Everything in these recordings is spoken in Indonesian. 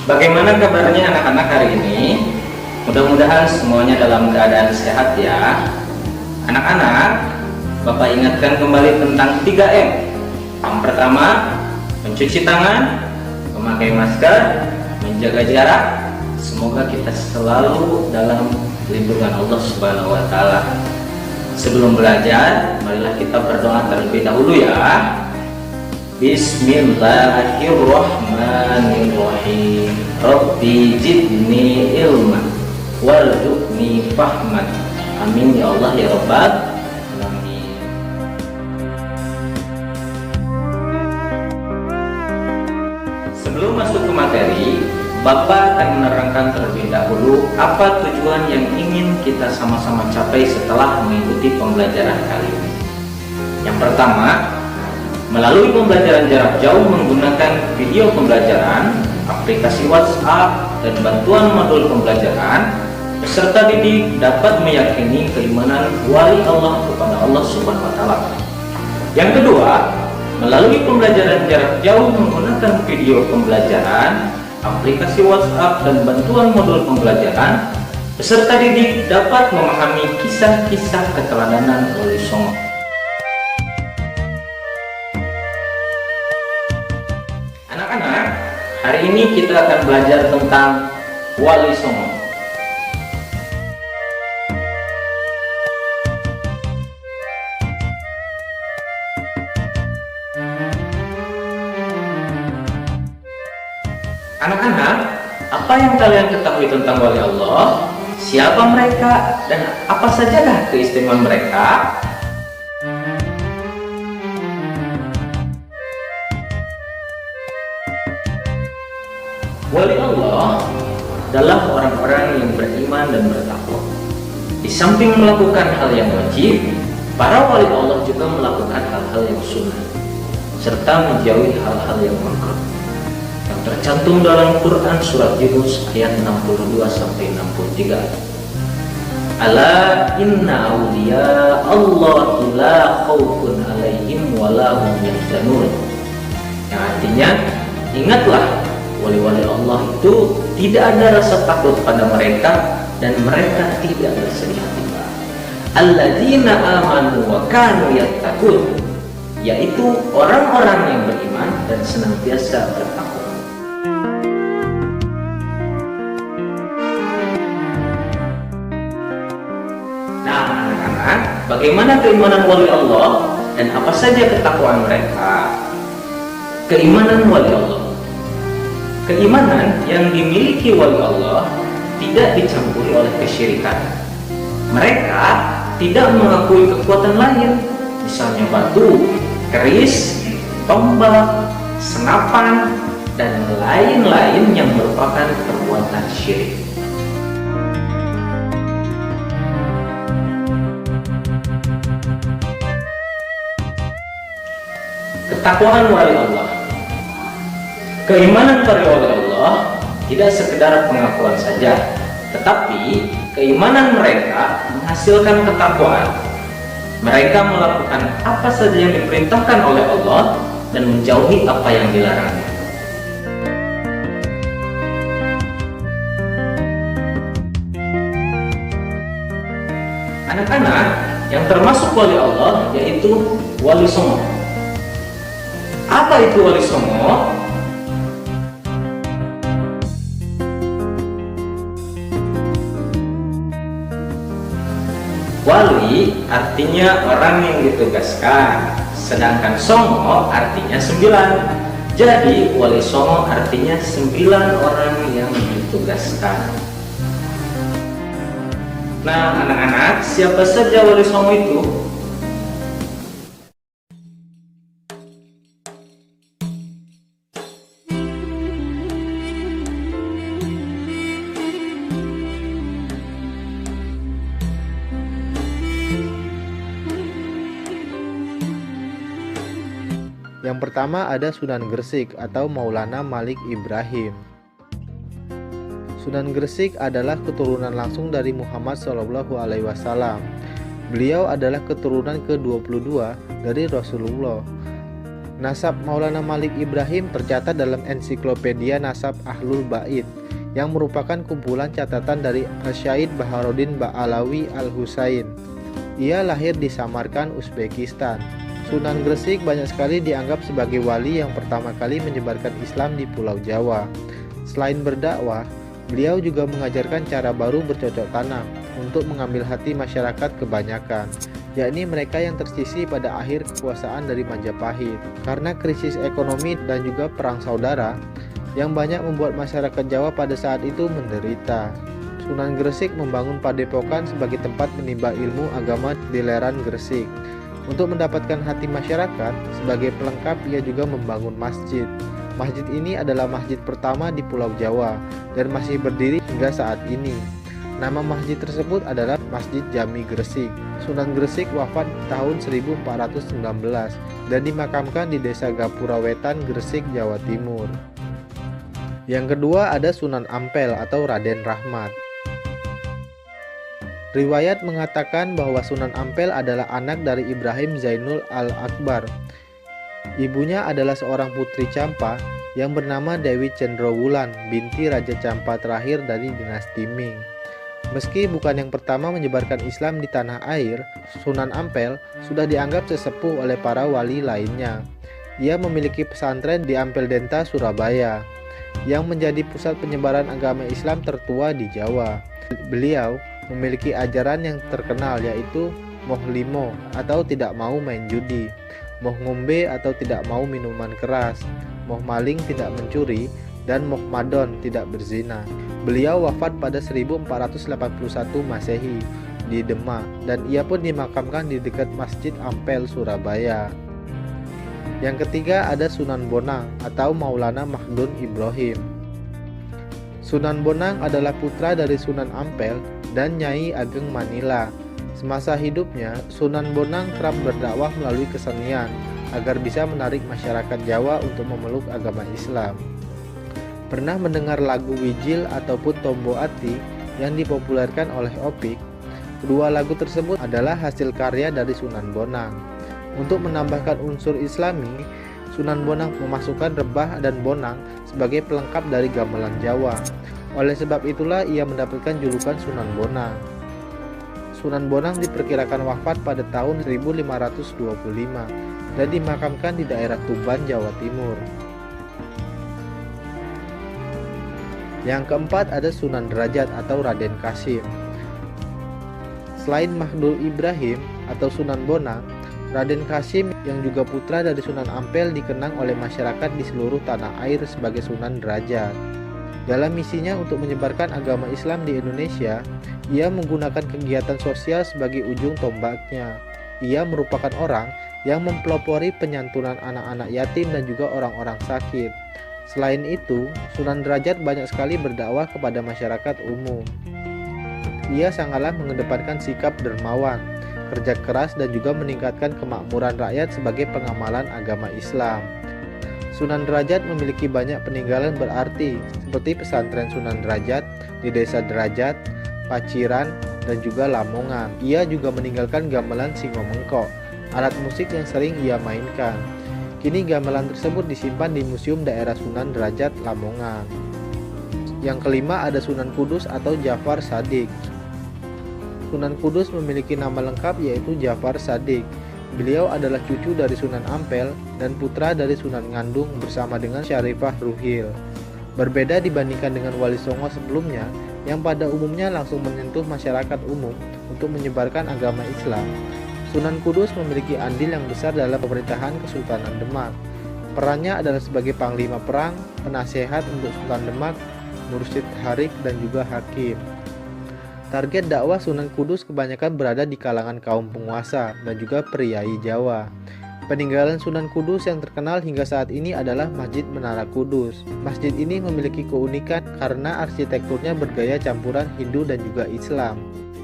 Bagaimana kabarnya anak-anak hari ini? Mudah-mudahan semuanya dalam keadaan sehat ya. Anak-anak, Bapak ingatkan kembali tentang 3M. Yang pertama, mencuci tangan, memakai masker, menjaga jarak. Semoga kita selalu dalam lindungan Allah Subhanahu wa Ta'ala. Sebelum belajar, marilah kita berdoa terlebih dahulu ya. Bismillahirrahmanirrahim. Rabbi zidni ilman warzuqni fahman. Amin ya Allah ya Rabbal alamin. Sebelum masuk ke materi, Bapak akan menerangkan terlebih dahulu apa tujuan yang ingin kita sama-sama capai setelah mengikuti pembelajaran kali ini. Yang pertama, melalui pembelajaran jarak jauh menggunakan video pembelajaran, aplikasi WhatsApp, dan bantuan modul pembelajaran, peserta didik dapat meyakini keimanan wali Allah kepada Allah Subhanahu wa Ta'ala. Yang kedua, melalui pembelajaran jarak jauh menggunakan video pembelajaran, aplikasi WhatsApp, dan bantuan modul pembelajaran, peserta didik dapat memahami kisah-kisah keteladanan Wali Songo. Anak-anak, hari ini kita akan belajar tentang Wali Songo. Anak-anak, apa yang kalian ketahui tentang Wali Allah? Siapa mereka dan apa sajakah keistimewaan mereka? Wali Allah adalah orang-orang yang beriman dan bertakwa. Di samping melakukan hal yang wajib, para wali Allah juga melakukan hal-hal yang sunnah, serta menjauhi hal-hal yang makruh, yang tercantum dalam Quran Surat Yunus ayat 62-63. Ala inna awliya Allah la khaufun alaihim wa la hum yahzanun. Yang artinya, ingatlah, wali-wali Allah itu tidak ada rasa takut pada mereka dan mereka tidak bersedih hati. Alladzina amanu wa kanu yattaqun, yaitu orang-orang yang beriman dan senantiasa bertakwa. Nah, anak-anak, bagaimana keimanan wali Allah dan apa saja ketakwaan mereka? Keimanan wali Allah. Keimanan yang dimiliki wali Allah tidak dicampuri oleh kesyirikan. Mereka tidak mengakui kekuatan lain, misalnya batu, keris, tombak, senapan, dan lain-lain yang merupakan perbuatan syirik. Ketakwaan wali Allah. Keimanan para wali Allah tidak sekedar pengakuan saja, tetapi keimanan mereka menghasilkan ketakwaan. Mereka melakukan apa saja yang diperintahkan oleh Allah dan menjauhi apa yang dilarangnya. Anak-anak, yang termasuk wali Allah yaitu Wali Songo. Apa itu Wali Songo? Wali artinya orang yang ditugaskan, sedangkan Songo artinya 9. Jadi Wali Songo artinya 9 orang yang ditugaskan. Nah, anak-anak, siapa saja Wali Songo itu? Yang pertama ada Sunan Gresik atau Maulana Malik Ibrahim. Sunan Gresik adalah keturunan langsung dari Muhammad SAW. Beliau adalah keturunan ke-22 dari Rasulullah. Nasab Maulana Malik Ibrahim tercatat dalam ensiklopedia Nasab Ahlul Bait yang merupakan kumpulan catatan dari Syahid Baharuddin Ba'alawi Al-Husain. Ia lahir di Samarkand, Uzbekistan. Sunan Gresik banyak sekali dianggap sebagai wali yang pertama kali menyebarkan Islam di Pulau Jawa. Selain berdakwah, beliau juga mengajarkan cara baru bercocok tanam untuk mengambil hati masyarakat kebanyakan, yakni mereka yang tersisih pada akhir kekuasaan dari Majapahit. Karena krisis ekonomi dan juga perang saudara yang banyak membuat masyarakat Jawa pada saat itu menderita, Sunan Gresik membangun padepokan sebagai tempat menimba ilmu agama di lereng Gresik. Untuk mendapatkan hati masyarakat, sebagai pelengkap ia juga membangun masjid. Masjid ini adalah masjid pertama di Pulau Jawa dan masih berdiri hingga saat ini. Nama masjid tersebut adalah Masjid Jami Gresik. Sunan Gresik wafat tahun 1419 dan dimakamkan di Desa Gapura Wetan, Gresik, Jawa Timur. Yang kedua ada Sunan Ampel atau Raden Rahmat. Riwayat mengatakan bahwa Sunan Ampel adalah anak dari Ibrahim Zainul Al-Akbar. Ibunya adalah seorang putri Campa yang bernama Dewi Cendrawulan, binti Raja Campa terakhir dari dinasti Ming. Meski bukan yang pertama menyebarkan Islam di tanah air, Sunan Ampel sudah dianggap sesepuh oleh para wali lainnya. Ia memiliki pesantren di Ampel Denta, Surabaya, yang menjadi pusat penyebaran agama Islam tertua di Jawa. Beliau memiliki ajaran yang terkenal, yaitu moh limo atau tidak mau main judi, moh ngombe atau tidak mau minuman keras, moh maling tidak mencuri, dan moh madon tidak berzina. Beliau wafat pada 1481 Masehi di Demak dan ia pun dimakamkan di dekat Masjid Ampel, Surabaya. Yang ketiga ada Sunan Bonang atau Maulana Mahdun Ibrahim. Sunan Bonang adalah putra dari Sunan Ampel dan Nyai Ageng Manila. Semasa hidupnya, Sunan Bonang kerap berdakwah melalui kesenian agar bisa menarik masyarakat Jawa untuk memeluk agama Islam. Pernah mendengar lagu Wijil ataupun Tombo Ati yang dipopulerkan oleh Opik? Kedua lagu tersebut adalah hasil karya dari Sunan Bonang. Untuk menambahkan unsur Islami, Sunan Bonang memasukkan rebah dan bonang sebagai pelengkap dari gamelan Jawa. Oleh sebab itulah ia mendapatkan julukan Sunan Bonang. Sunan Bonang diperkirakan wafat pada tahun 1525 dan dimakamkan di daerah Tuban, Jawa Timur. Yang keempat ada Sunan Derajat atau Raden Kasim. Selain Mahdul Ibrahim atau Sunan Bonang, Raden Kasim yang juga putra dari Sunan Ampel dikenang oleh masyarakat di seluruh tanah air sebagai Sunan Derajat. Dalam misinya untuk menyebarkan agama Islam di Indonesia, ia menggunakan kegiatan sosial sebagai ujung tombaknya. Ia merupakan orang yang mempelopori penyantunan anak-anak yatim dan juga orang-orang sakit. Selain itu, Sunan Derajat banyak sekali berdakwah kepada masyarakat umum. Ia sangatlah mengedepankan sikap dermawan, kerja keras dan juga meningkatkan kemakmuran rakyat sebagai pengamalan agama Islam. Sunan Derajat memiliki banyak peninggalan berarti seperti pesantren Sunan Derajat di Desa Derajat, Paciran, dan juga Lamongan. Ia juga meninggalkan gamelan Singomengko, alat musik yang sering ia mainkan. Kini gamelan tersebut disimpan di Museum Daerah Sunan Derajat, Lamongan. Yang kelima ada Sunan Kudus atau Jafar Shadiq. Sunan Kudus memiliki nama lengkap yaitu Jafar Shadiq. Beliau adalah cucu dari Sunan Ampel dan putra dari Sunan Ngandung bersama dengan Syarifah Ruhil. Berbeda dibandingkan dengan Wali Songo sebelumnya yang pada umumnya langsung menyentuh masyarakat umum untuk menyebarkan agama Islam. Sunan Kudus memiliki andil yang besar dalam pemerintahan Kesultanan Demak. Perannya adalah sebagai panglima perang, penasehat untuk Sultan Demak, mursyid harik, dan juga hakim. Target dakwah Sunan Kudus kebanyakan berada di kalangan kaum penguasa dan juga priai Jawa. Peninggalan Sunan Kudus yang terkenal hingga saat ini adalah Masjid Menara Kudus. Masjid ini memiliki keunikan karena arsitekturnya bergaya campuran Hindu dan juga Islam.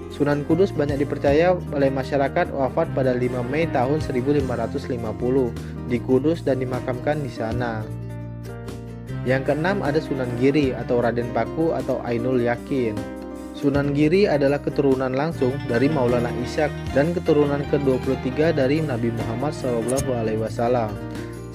Sunan Kudus banyak dipercaya oleh masyarakat wafat pada 5 Mei tahun 1550 di Kudus dan dimakamkan di sana. Yang keenam ada Sunan Giri atau Raden Paku atau Ainul Yakin. Sunan Giri adalah keturunan langsung dari Maulana Ishaq dan keturunan ke-23 dari Nabi Muhammad SAW.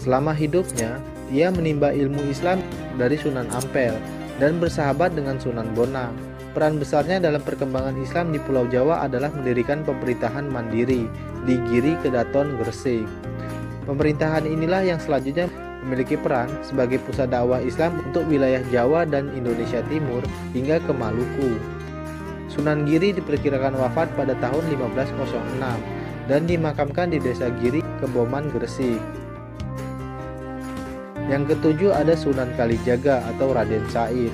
Selama hidupnya, ia menimba ilmu Islam dari Sunan Ampel dan bersahabat dengan Sunan Bonang. Peran besarnya dalam perkembangan Islam di Pulau Jawa adalah mendirikan pemerintahan mandiri di Giri Kedaton Gresik. Pemerintahan inilah yang selanjutnya memiliki peran sebagai pusat dakwah Islam untuk wilayah Jawa dan Indonesia Timur hingga ke Maluku. Sunan Giri diperkirakan wafat pada tahun 1506 dan dimakamkan di Desa Giri, Keboman, Gresik. Yang ketujuh ada Sunan Kalijaga atau Raden Said.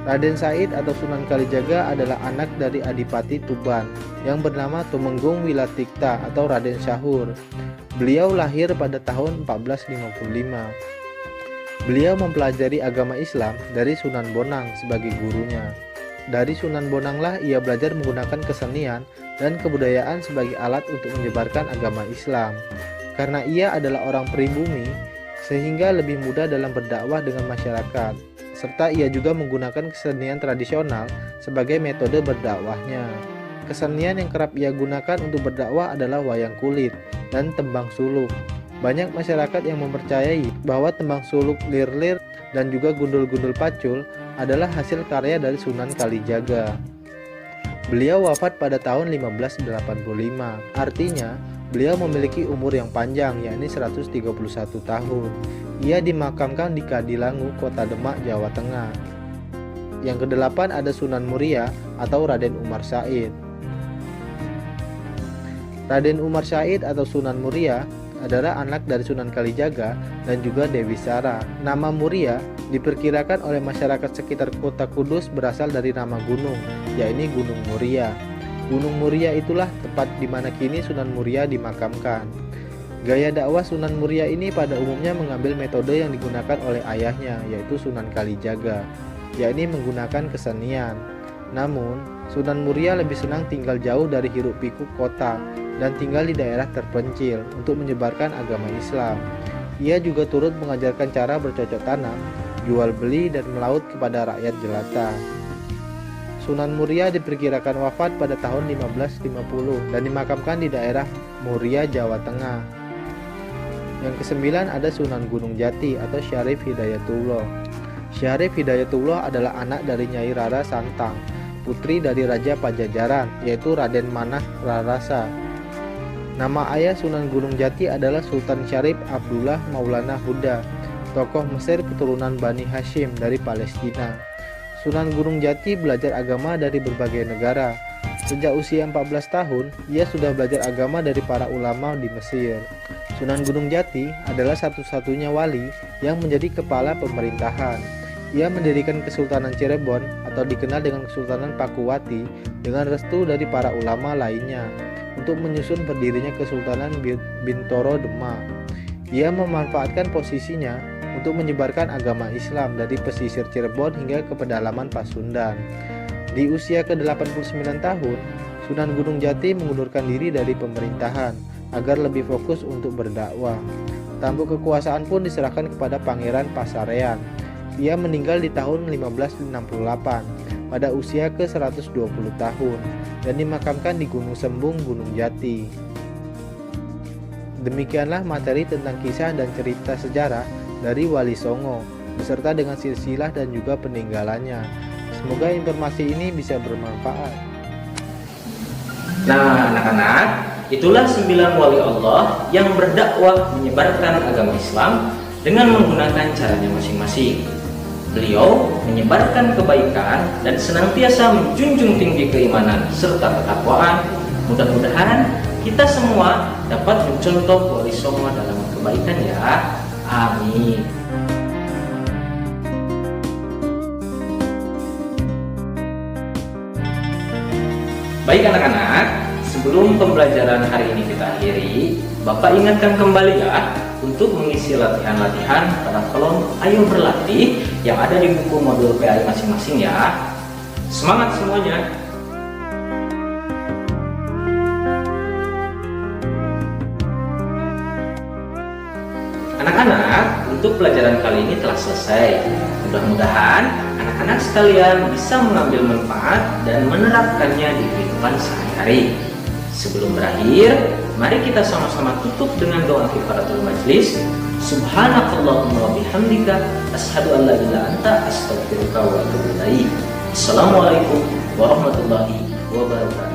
Raden Said atau Sunan Kalijaga adalah anak dari Adipati Tuban yang bernama Tumenggung Wilatikta atau Raden Syahur. Beliau lahir pada tahun 1455. Beliau mempelajari agama Islam dari Sunan Bonang sebagai gurunya. Dari Sunan Bonanglah ia belajar menggunakan kesenian dan kebudayaan sebagai alat untuk menyebarkan agama Islam. Karena ia adalah orang pribumi, sehingga lebih mudah dalam berdakwah dengan masyarakat. Serta ia juga menggunakan kesenian tradisional sebagai metode berdakwahnya. Kesenian yang kerap ia gunakan untuk berdakwah adalah wayang kulit dan tembang suluk. Banyak masyarakat yang mempercayai bahwa tembang suluk lir-lir dan juga gundul-gundul pacul adalah hasil karya dari Sunan Kalijaga. Beliau wafat pada tahun 1585, artinya beliau memiliki umur yang panjang, yakni 131 tahun. Ia dimakamkan di Kadilangu, Kota Demak, Jawa Tengah. Yang kedelapan ada Sunan Muria atau Raden Umar Said. Raden Umar Said atau Sunan Muria adalah anak dari Sunan Kalijaga dan juga Dewi Sara. Nama Muria diperkirakan oleh masyarakat sekitar kota Kudus berasal dari nama gunung, yakni Gunung Muria. Gunung Muria itulah tempat di mana kini Sunan Muria dimakamkan. Gaya dakwah Sunan Muria ini pada umumnya mengambil metode yang digunakan oleh ayahnya, yaitu Sunan Kalijaga, yakni menggunakan kesenian. Namun, Sunan Muria lebih senang tinggal jauh dari hiruk-pikuk kota dan tinggal di daerah terpencil untuk menyebarkan agama Islam. Ia juga turut mengajarkan cara bercocok tanam, jual beli, dan melaut kepada rakyat jelata. Sunan Muria diperkirakan wafat pada tahun 1550 dan dimakamkan di daerah Muria, Jawa Tengah. Yang kesembilan ada Sunan Gunung Jati atau Syarif Hidayatullah. Syarif Hidayatullah adalah anak dari Nyai Rara Santang, putri dari Raja Pajajaran, yaitu Raden Manah Rarasa. Nama ayah Sunan Gunung Jati adalah Sultan Syarif Abdullah Maulana Huda, tokoh Mesir keturunan Bani Hashim dari Palestina. Sunan Gunung Jati belajar agama dari berbagai negara. Sejak usia 14 tahun, ia sudah belajar agama dari para ulama di Mesir. Sunan Gunung Jati adalah satu-satunya wali yang menjadi kepala pemerintahan. Ia mendirikan Kesultanan Cirebon atau dikenal dengan Kesultanan Pakuwati dengan restu dari para ulama lainnya untuk menyusun berdirinya Kesultanan Bintoro Demak. Ia memanfaatkan posisinya untuk menyebarkan agama Islam dari pesisir Cirebon hingga ke pedalaman Pasundan. Di usia ke-89 tahun, Sunan Gunung Jati mengundurkan diri dari pemerintahan agar lebih fokus untuk berdakwah. Tampuk kekuasaan pun diserahkan kepada Pangeran Pasarean. Ia meninggal di tahun 1568 pada usia ke-120 tahun dan dimakamkan di Gunung Sembung, Gunung Jati. Demikianlah materi tentang kisah dan cerita sejarah dari Wali Songo beserta dengan silsilah dan juga peninggalannya. Semoga informasi ini bisa bermanfaat. Nah, anak-anak, itulah 9 wali Allah yang berdakwah menyebarkan agama Islam dengan menggunakan caranya masing-masing. Beliau menyebarkan kebaikan dan senantiasa menjunjung tinggi keimanan serta ketakwaan. Mudah-mudahan kita semua dapat mencontoh Wali Songo dalam kebaikan ya. Amin. Baik anak-anak, sebelum pembelajaran hari ini kita akhiri, Bapak ingatkan kembali ya untuk mengisi latihan-latihan pada kolom Ayo Berlatih yang ada di buku modul PAI masing-masing ya. Semangat semuanya! Anak-anak, untuk pelajaran kali ini telah selesai. Mudah-mudahan anak-anak sekalian bisa mengambil manfaat dan menerapkannya di kehidupan sehari-hari. Sebelum berakhir, mari kita sama-sama tutup dengan doa kifaratul majlis. Subhanakallahumma wa bihamdika asyhadu an la ilaha illa anta astaghfiruka wa atubu ilaik. Assalamualaikum warahmatullahi wabarakatuh.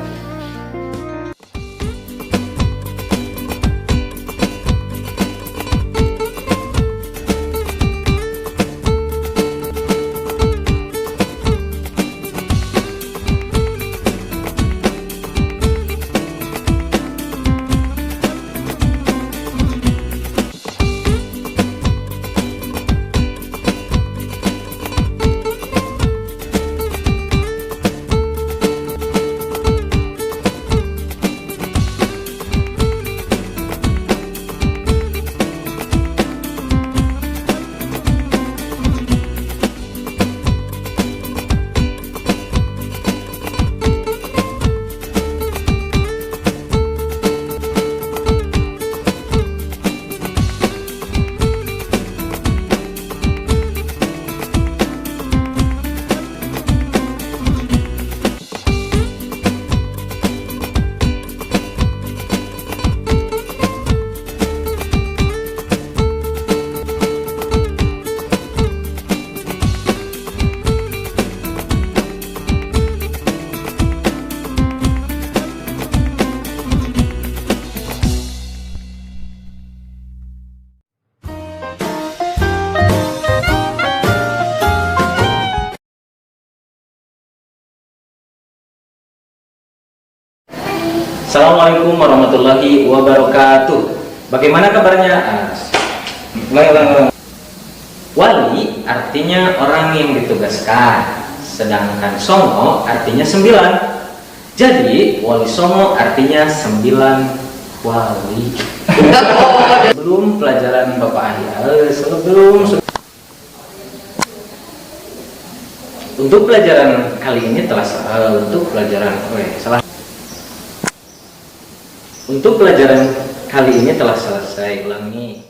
Assalamualaikum warahmatullahi wabarakatuh. Bagaimana kabarnya? Wali artinya orang yang ditugaskan, sedangkan songo artinya 9. Jadi wali songo artinya 9 wali. Belum pelajaran Bapak Ahli, sebelum untuk pelajaran kali ini telah Untuk pelajaran kali ini telah selesai. Ulangi.